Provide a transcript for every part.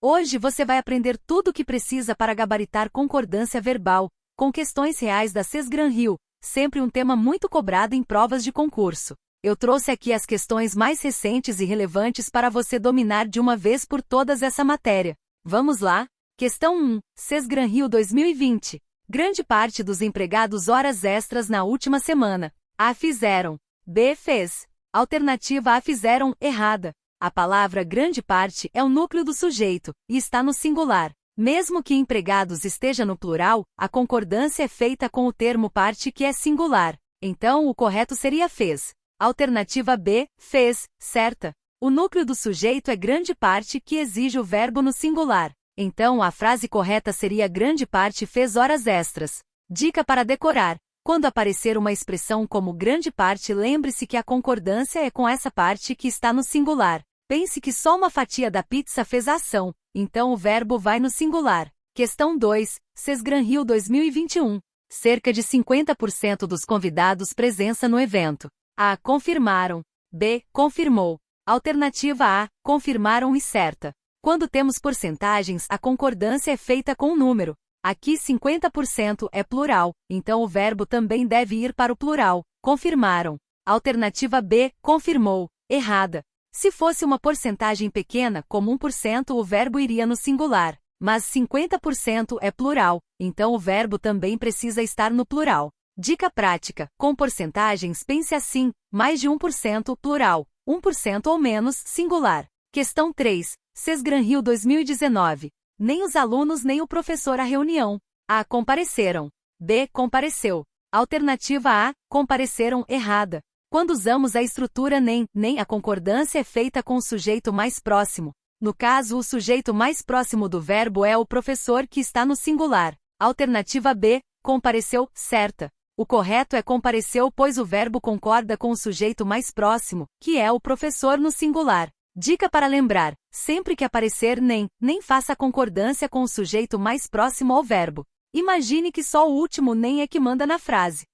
Hoje você vai aprender tudo o que precisa para gabaritar concordância verbal, com questões reais da Sesgran-Rio, sempre um tema muito cobrado em provas de concurso. Eu trouxe aqui as questões mais recentes e relevantes para você dominar de uma vez por todas essa matéria. Vamos lá? Questão 1. Sesgran-Rio 2020. Grande parte dos empregados horas extras na última semana. A fizeram. B fez. Alternativa A fizeram, errada. A palavra grande parte é o núcleo do sujeito, e está no singular. Mesmo que empregados esteja no plural, a concordância é feita com o termo parte que é singular. Então o correto seria fez. Alternativa B, fez, certa. O núcleo do sujeito é grande parte que exige o verbo no singular. Então a frase correta seria grande parte fez horas extras. Dica para decorar. Quando aparecer uma expressão como grande parte, lembre-se que a concordância é com essa parte que está no singular. Pense que só uma fatia da pizza fez a ação, então o verbo vai no singular. Questão 2. Sesgran-Rio 2021. Cerca de 50% dos convidados presença no evento. A. Confirmaram. B. Confirmou. Alternativa A. Confirmaram e certa. Quando temos porcentagens, a concordância é feita com um número. Aqui 50% é plural, então o verbo também deve ir para o plural. Confirmaram. Alternativa B. Confirmou. Errada. Se fosse uma porcentagem pequena, como 1%, o verbo iria no singular. Mas 50% é plural, então o verbo também precisa estar no plural. Dica prática. Com porcentagens, pense assim: mais de 1% plural, 1% ou menos singular. Questão 3. Sesgran-Rio 2019. Nem os alunos nem o professor à reunião. A. Compareceram. B. Compareceu. Alternativa A. Compareceram, errada. Quando usamos a estrutura nem, a concordância é feita com o sujeito mais próximo. No caso, o sujeito mais próximo do verbo é o professor que está no singular. Alternativa B. Compareceu, certa. O correto é compareceu, pois o verbo concorda com o sujeito mais próximo, que é o professor no singular. Dica para lembrar: sempre que aparecer nem faça concordância com o sujeito mais próximo ao verbo. Imagine que só o último nem é que manda na frase.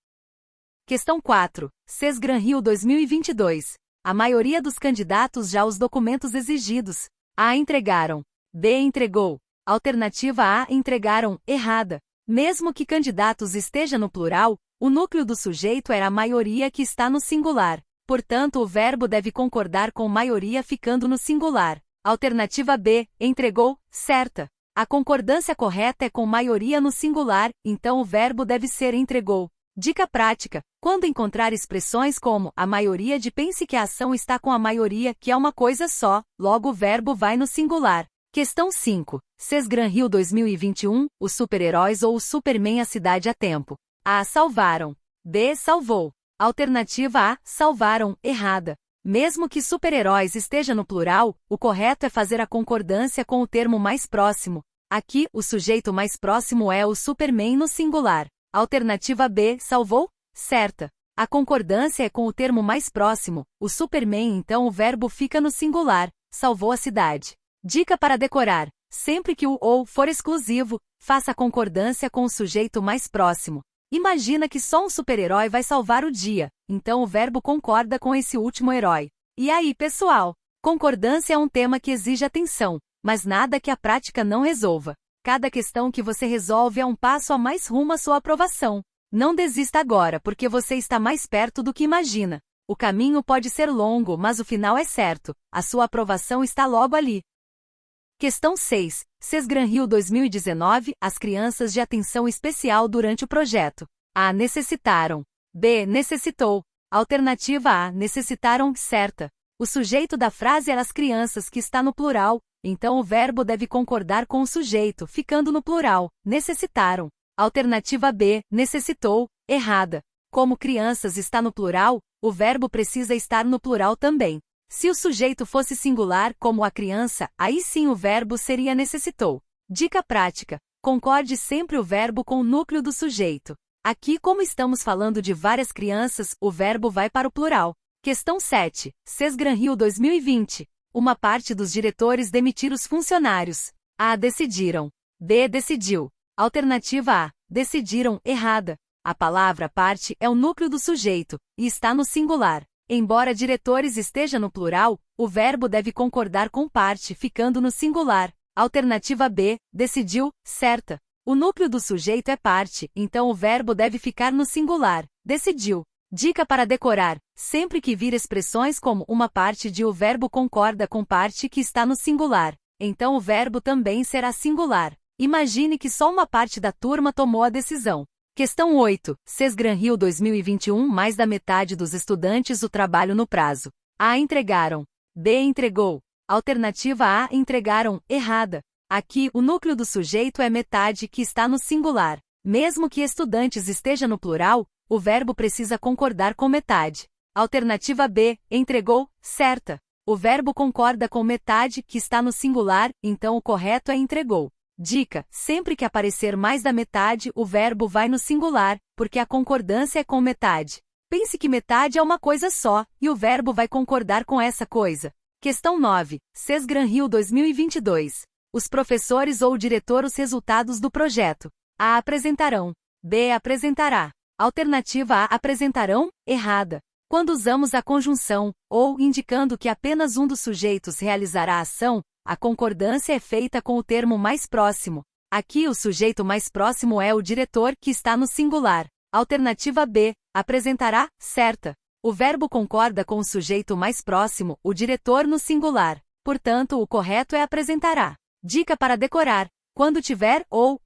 Questão 4. Sesgran-Rio 2022. A maioria dos candidatos já os documentos exigidos. A. Entregaram. B. Entregou. Alternativa A. Entregaram, errada. Mesmo que candidatos esteja no plural, o núcleo do sujeito é a maioria que está no singular. Portanto, o verbo deve concordar com maioria ficando no singular. Alternativa B. Entregou, certa. A concordância correta é com maioria no singular, então o verbo deve ser entregou. Dica prática. Quando encontrar expressões como a maioria de, pense que a ação está com a maioria, que é uma coisa só, logo o verbo vai no singular. Questão 5. Sesgran-Rio 2021, os super-heróis ou o Superman a cidade a tempo. A. Salvaram. B. Salvou. Alternativa A. Salvaram, errada. Mesmo que super-heróis esteja no plural, o correto é fazer a concordância com o termo mais próximo. Aqui, o sujeito mais próximo é o Superman no singular. Alternativa B. Salvou? Certa. A concordância é com o termo mais próximo, o Superman, então o verbo fica no singular, salvou a cidade. Dica para decorar. Sempre que o ou for exclusivo, faça a concordância com o sujeito mais próximo. Imagina que só um super-herói vai salvar o dia, então o verbo concorda com esse último herói. E aí, pessoal? Concordância é um tema que exige atenção, mas nada que a prática não resolva. Cada questão que você resolve é um passo a mais rumo à sua aprovação. Não desista agora, porque você está mais perto do que imagina. O caminho pode ser longo, mas o final é certo. A sua aprovação está logo ali. Questão 6. Sesgran-Rio 2019, as crianças de atenção especial durante o projeto. A. Necessitaram. B. Necessitou. Alternativa A. Necessitaram, certa. O sujeito da frase era as crianças, que está no plural, então o verbo deve concordar com o sujeito, ficando no plural. Necessitaram. Alternativa B. Necessitou, errada. Como crianças está no plural, o verbo precisa estar no plural também. Se o sujeito fosse singular, como a criança, aí sim o verbo seria necessitou. Dica prática. Concorde sempre o verbo com o núcleo do sujeito. Aqui, como estamos falando de várias crianças, o verbo vai para o plural. Questão 7. Sesgran-Rio 2020. Uma parte dos diretores demitir os funcionários. A. Decidiram. B. Decidiu. Alternativa A. Decidiram, errada. A palavra parte é o núcleo do sujeito, e está no singular. Embora diretores esteja no plural, o verbo deve concordar com parte ficando no singular. Alternativa B, decidiu, certa. O núcleo do sujeito é parte, então o verbo deve ficar no singular, decidiu. Dica para decorar: sempre que vir expressões como uma parte de, o verbo concorda com parte que está no singular, então o verbo também será singular. Imagine que só uma parte da turma tomou a decisão. Questão 8. CES-Gran-Rio 2021. Mais da metade dos estudantes o trabalho no prazo. A. Entregaram. B. Entregou. Alternativa A. Entregaram, errada. Aqui, o núcleo do sujeito é metade que está no singular. Mesmo que estudantes esteja no plural, o verbo precisa concordar com metade. Alternativa B. Entregou, certa. O verbo concorda com metade que está no singular, então o correto é entregou. Dica: sempre que aparecer mais da metade, o verbo vai no singular, porque a concordância é com metade. Pense que metade é uma coisa só, e o verbo vai concordar com essa coisa. Questão 9. CES-Gran-Rio 2022. Os professores ou o diretor os resultados do projeto. A. Apresentarão. B. Apresentará. Alternativa A. Apresentarão, errada. Quando usamos a conjunção, ou, indicando que apenas um dos sujeitos realizará a ação, a concordância é feita com o termo mais próximo. Aqui o sujeito mais próximo é o diretor, que está no singular. Alternativa B. Apresentará, certa. O verbo concorda com o sujeito mais próximo, o diretor, no singular. Portanto, o correto é apresentará. Dica para decorar: quando tiver ou,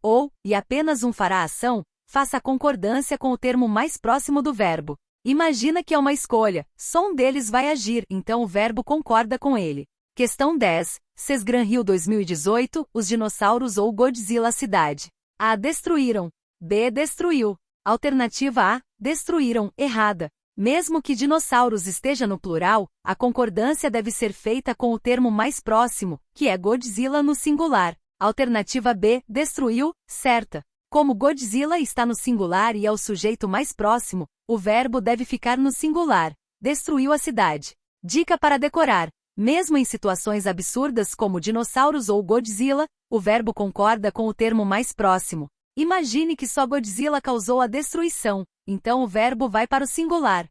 e apenas um fará a ação, faça a concordância com o termo mais próximo do verbo. Imagina que é uma escolha, só um deles vai agir, então o verbo concorda com ele. Questão 10. CES-Gran-Rio 2018. Os dinossauros ou Godzilla a cidade. A. Destruíram. B. Destruiu. Alternativa A. Destruíram, errada. Mesmo que dinossauros esteja no plural, a concordância deve ser feita com o termo mais próximo, que é Godzilla no singular. Alternativa B. Destruiu, certa. Como Godzilla está no singular e é o sujeito mais próximo, o verbo deve ficar no singular. Destruiu a cidade. Dica para decorar: mesmo em situações absurdas como dinossauros ou Godzilla, o verbo concorda com o termo mais próximo. Imagine que só Godzilla causou a destruição, então o verbo vai para o singular.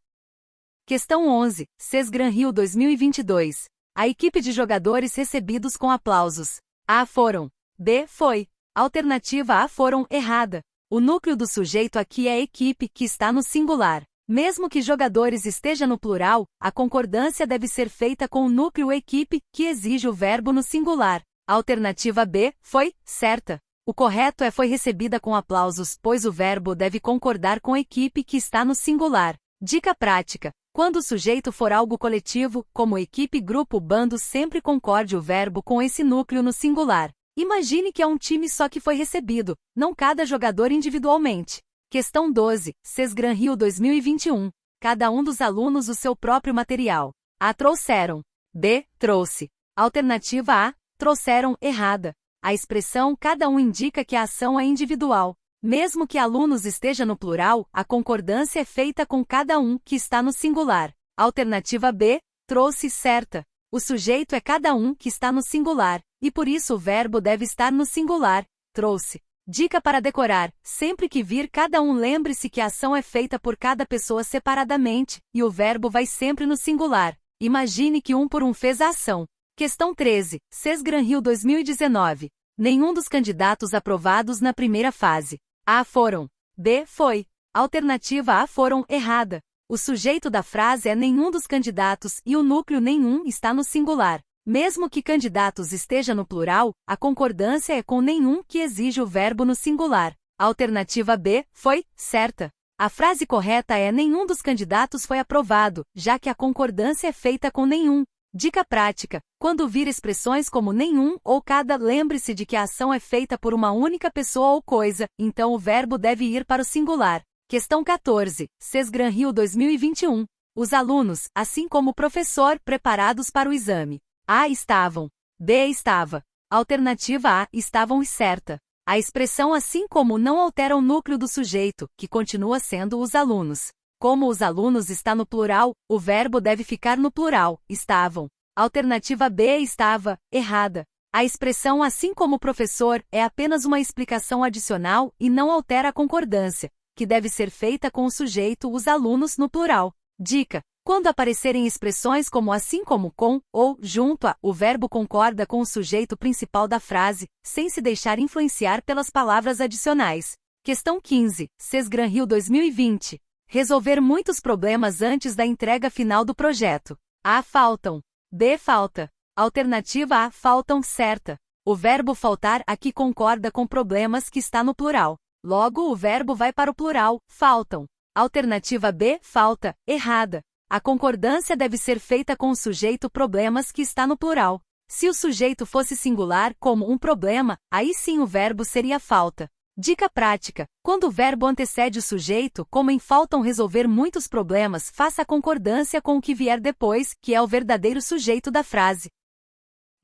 Questão 11. CES-Gran-Rio 2022. A equipe de jogadores recebidos com aplausos. A. Foram. B. Foi. Alternativa A. Foram, errada. O núcleo do sujeito aqui é equipe, que está no singular. Mesmo que jogadores esteja no plural, a concordância deve ser feita com o núcleo equipe, que exige o verbo no singular. Alternativa B. Foi, certa. O correto é foi recebida com aplausos, pois o verbo deve concordar com equipe, que está no singular. Dica prática: quando o sujeito for algo coletivo, como equipe, grupo, bando, sempre concorde o verbo com esse núcleo no singular. Imagine que é um time só que foi recebido, não cada jogador individualmente. Questão 12. CES-Gran-Rio 2021. Cada um dos alunos o seu próprio material. A. Trouxeram. B. Trouxe. Alternativa A. Trouxeram, errada. A expressão cada um indica que a ação é individual. Mesmo que alunos esteja no plural, a concordância é feita com cada um, que está no singular. Alternativa B. Trouxe, certa. O sujeito é cada um, que está no singular, e por isso o verbo deve estar no singular. Trouxe. Dica para decorar: sempre que vir cada um, lembre-se que a ação é feita por cada pessoa separadamente, e o verbo vai sempre no singular. Imagine que um por um fez a ação. Questão 13. CES-Gran-Rio 2019. Nenhum dos candidatos aprovados na primeira fase. A. Foram. B. Foi. Alternativa A. Foram, errada. O sujeito da frase é nenhum dos candidatos e o núcleo nenhum está no singular. Mesmo que candidatos esteja no plural, a concordância é com nenhum, que exige o verbo no singular. Alternativa B. Foi, certa. A frase correta é nenhum dos candidatos foi aprovado, já que a concordância é feita com nenhum. Dica prática: quando vir expressões como nenhum ou cada, lembre-se de que a ação é feita por uma única pessoa ou coisa, então o verbo deve ir para o singular. Questão 14. CES-Gran-Rio 2021. Os alunos, assim como o professor, preparados para o exame. A. Estavam. B. Estava. Alternativa A. Estavam, certa. A expressão assim como não altera o núcleo do sujeito, que continua sendo os alunos. Como os alunos está no plural, o verbo deve ficar no plural, estavam. Alternativa B. Estava, errada. A expressão assim como o professor é apenas uma explicação adicional e não altera a concordância, que deve ser feita com o sujeito os alunos no plural. Dica: Quando aparecerem expressões como assim como com, ou junto a, o verbo concorda com o sujeito principal da frase, sem se deixar influenciar pelas palavras adicionais. Questão 15, Sesgran-Rio 2020. Resolver muitos problemas antes da entrega final do projeto. A. Faltam. B. Falta. Alternativa A. Faltam certa. O verbo faltar aqui concorda com problemas que está no plural. Logo, o verbo vai para o plural, faltam. Alternativa B. Falta, errada. A concordância deve ser feita com o sujeito problemas que está no plural. Se o sujeito fosse singular, como um problema, aí sim o verbo seria falta. Dica prática: quando o verbo antecede o sujeito, como em faltam resolver muitos problemas, faça a concordância com o que vier depois, que é o verdadeiro sujeito da frase.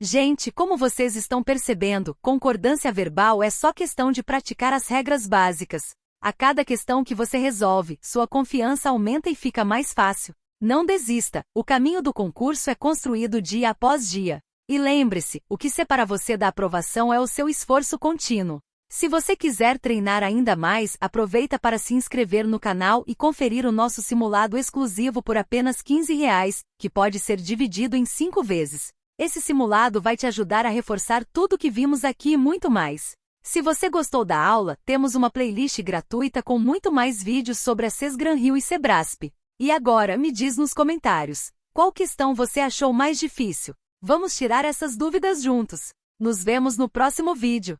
Gente, como vocês estão percebendo, concordância verbal é só questão de praticar as regras básicas. A cada questão que você resolve, sua confiança aumenta e fica mais fácil. Não desista, o caminho do concurso é construído dia após dia. E lembre-se, o que separa você da aprovação é o seu esforço contínuo. Se você quiser treinar ainda mais, aproveita para se inscrever no canal e conferir o nosso simulado exclusivo por apenas R$15, que pode ser dividido em 5 vezes. Esse simulado vai te ajudar a reforçar tudo o que vimos aqui e muito mais. Se você gostou da aula, temos uma playlist gratuita com muito mais vídeos sobre a Sesgran-Rio e Sebrasp. E agora, me diz nos comentários, qual questão você achou mais difícil? Vamos tirar essas dúvidas juntos. Nos vemos no próximo vídeo.